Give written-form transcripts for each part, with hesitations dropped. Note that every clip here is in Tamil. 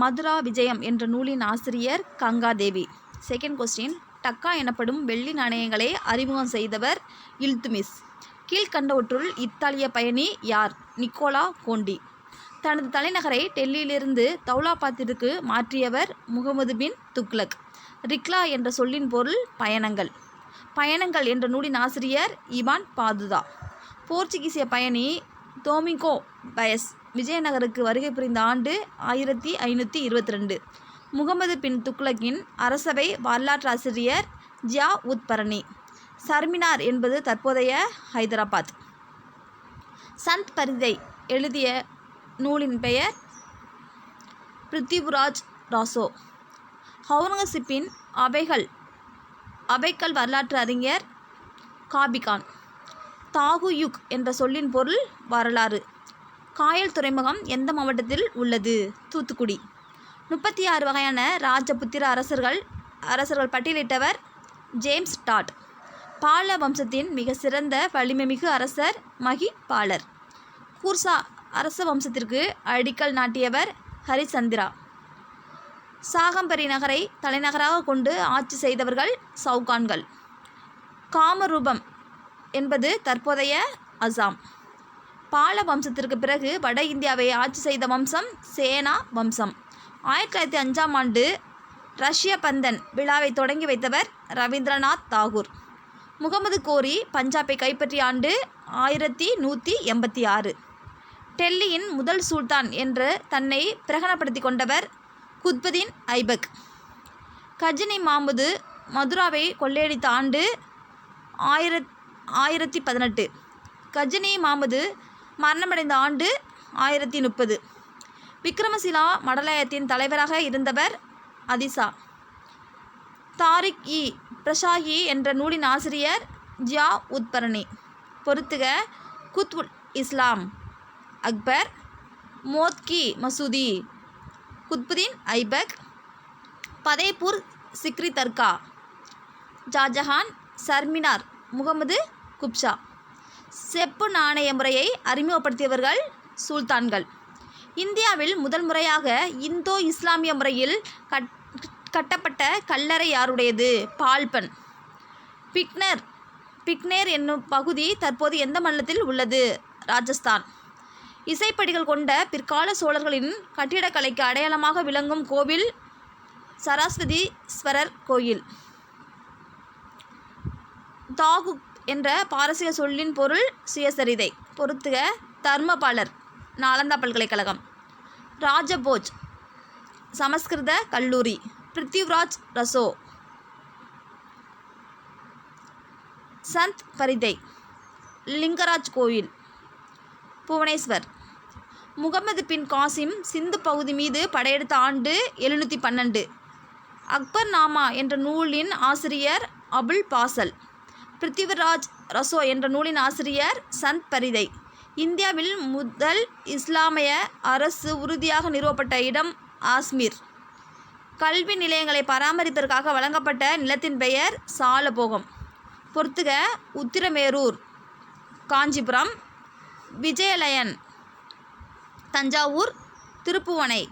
மதுரா விஜயம் என்ற நூலின் ஆசிரியர் கங்காதேவி. செகண்ட் கொஸ்டின், டக்கா எனப்படும் வெள்ளி நாணயங்களை அறிமுகம் செய்தவர் இல்துமிஸ். கீழ்கண்டவற்றுள் இத்தாலிய பயணி யார்? நிக்கோலா கோண்டி. தனது தலைநகரை டெல்லியிலிருந்து தௌலாபாத்திற்கு மாற்றியவர் முகமது பின் துக்ளக். ரிக்லா என்ற சொல்லின் பொருள் பயணங்கள். பயணங்கள் என்ற நூலின் ஆசிரியர் இபான் பாதுதா. போர்ச்சுகீசிய பயணி தோமிங்கோ பயஸ் விஜயநகருக்கு வருகை புரிந்த ஆண்டு 1522. முகமது பின் துக்ளக்கின் அரசவை வரலாற்றாசிரியர் ஜியா உத் பரணி. சர்மினார் என்பது தற்போதைய ஹைதராபாத். சந்த் பரிதை எழுதிய நூலின் பெயர் பிருத்திவிராஜ் ராசோ. அவுரங்கசீப்பின் அவைக்கல் வரலாற்று அறிஞர் காபிகான். தாகுயுக் என்ற சொல்லின் பொருள் வரலாறு. காயல் துறைமுகம் எந்த மாவட்டத்தில் உள்ளது? தூத்துக்குடி. 36 வகையான ராஜபுத்திர அரசர்கள் பட்டியலிட்டவர் ஜேம்ஸ் டாட். பால வம்சத்தின் மிக சிறந்த வலிமைமிகு அரசர் மகிபாலர். கூர்சா அரச வம்சத்திற்கு அடிக்கல் நாட்டியவர் ஹரிச்சந்திரா. சாகம்பரி நகரை தலைநகராக கொண்டு ஆட்சி செய்தவர்கள் சவுகான்கள். காமரூபம் என்பது தற்போதைய அசாம். பால வம்சத்திற்கு பிறகு வட இந்தியாவை ஆட்சி செய்த வம்சம் சேனா வம்சம். 1905ஆம் ஆண்டு ரஷ்ய பந்தன் விழாவை தொடங்கி வைத்தவர் ரவீந்திரநாத் தாகூர். முகமது கோரி பஞ்சாபை கைப்பற்றிய ஆண்டு 1186. டெல்லியின் முதல் சுல்தான் என்று தன்னை பிரகடனப்படுத்தி கொண்டவர் குத்புதீன் ஐபக். கஜினி மாமுது மதுராவை கொள்ளையடித்த ஆண்டு 1018. கஜினி மாமுது மரணமடைந்த ஆண்டு 1030. விக்ரமசிலா மடலயத்தின் தலைவராக இருந்தவர் அதிசா. தாரிக்-இ பிரஷாஹி என்ற நூலின் ஆசிரியர் ஜியா உத் பரணி. பொறுத்துக. குத்புல் இஸ்லாம் அக்பர். மோத்கி மசூதி குத்புதீன் ஐபக். பதேபூர் சிக்ரி தர்கா ஷாஜஹான். சர்மினார் முகமது குப்ஷா. செப்பு நாணய முறையை அறிமுகப்படுத்தியவர்கள் சுல்தான்கள். இந்தியாவில் முதல் முறையாக இந்தோ இஸ்லாமிய முறையில் கட்டப்பட்ட கல்லறை யாருடையது? பால்பன். பிக்னேர் என்னும் பகுதி தற்போது எந்த மாநிலத்தில் உள்ளது? ராஜஸ்தான். இசைப்படிகள் கொண்ட பிற்கால சோழர்களின் கட்டிடக்கலைக்கு அடையாளமாக விளங்கும் கோவில் சரஸ்வதீஸ்வரர் கோயில். தாகுக் என்ற பாரசீக சொல்லின் பொருள் சுயசரிதை. பொறுத்துக. தர்மபாலர் நாலந்தா பல்கலைக்கழகம். ராஜபோஜ் சமஸ்கிருத கல்லூரி. பிருத்திவிராஜ் ரசோ. சந்த் பரிதை லிங்கராஜ் கோயில் புவனேஸ்வர். முகமது பின் காசிம் சிந்து பகுதி மீது படையெடுத்த ஆண்டு 712. அக்பர் நாமா என்ற நூலின் ஆசிரியர் அபுல் பாசல். பிருத்திவிராஜ் ரசோ என்ற நூலின் ஆசிரியர் சந்த் பரிதை. இந்தியாவில் முதல் இஸ்லாமிய அரசு உறுதியாக நிறுவப்பட்ட இடம் ஆஸ்மீர். கல்வி நிலையங்களை பராமரிப்பதற்காக வழங்கப்பட்ட நிலத்தின் பெயர் சாலபோகம். பொறுத்துக. உத்திரமேரூர் காஞ்சிபுரம். விஜயலயன் தஞ்சாவூர். திருப்புவனை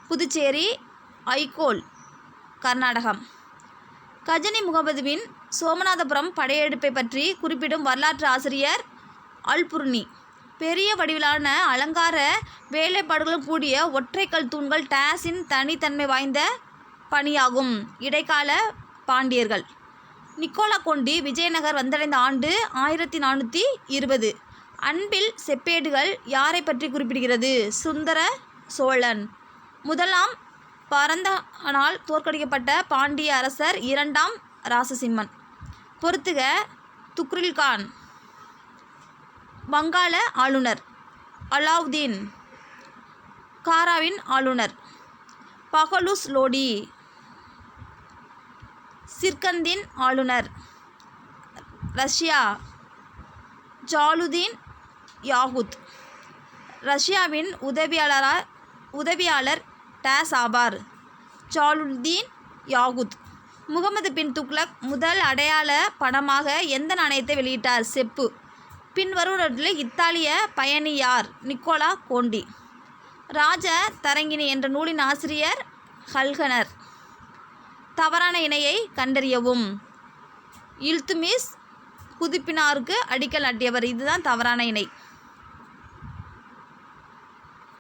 புதுச்சேரி. ஐகோல் கர்நாடகம். கஜினி முகமதுவின் சோமநாதபுரம் படையெடுப்பை பற்றி குறிப்பிடும் வரலாற்று ஆசிரியர் அல்புர்னி. பெரிய வடிவிலான அலங்கார வேலைப்பாடுகளும் கூடிய ஒற்றைக்கல் தூண்கள் டேஸின் தனித்தன்மை வாய்ந்த பணியாகும். இடைக்கால பாண்டியர்கள். நிக்கோலா கோண்டி விஜயநகர் வந்தடைந்த ஆண்டு 1420. அன்பில் செப்பேடுகள் யாரை பற்றி குறிப்பிடுகிறது? சுந்தர சோழன். முதலாம் பரந்தகனால் தோற்கடிக்கப்பட்ட பாண்டிய அரசர் 2ஆம் ராசசிம்மன். பொறுத்துக. துக்ரில் கான் வங்காள ஆளுநர். அலாவுதீன் காராவின் ஆளுநர். பஹலுஸ் லோடி சிர்கந்தின் ஆளுநர். ரஷ்யா ஜாலுதீன் யாகுத். ரஷ்யாவின் உதவியாளர் டேஸ் ஆவார்? ஜாலுதீன் யாகுத். முகமது பின் துக்ளக் முதல் அடையாள பணமாக எந்த நாணயத்தை வெளியிட்டார்? செப்பு. பின்வருவற்றில் இத்தாலிய பயணி யார்? நிக்கோலா கோண்டி. ராஜ தரங்கிணி என்ற நூலின் ஆசிரியர் ஹல்கனர். தவறான இணையை கண்டறியவும். இல்துமிஸ் குதுப்பினாருக்கு அடிக்கல் நாட்டியவர். இதுதான் தவறான இணை.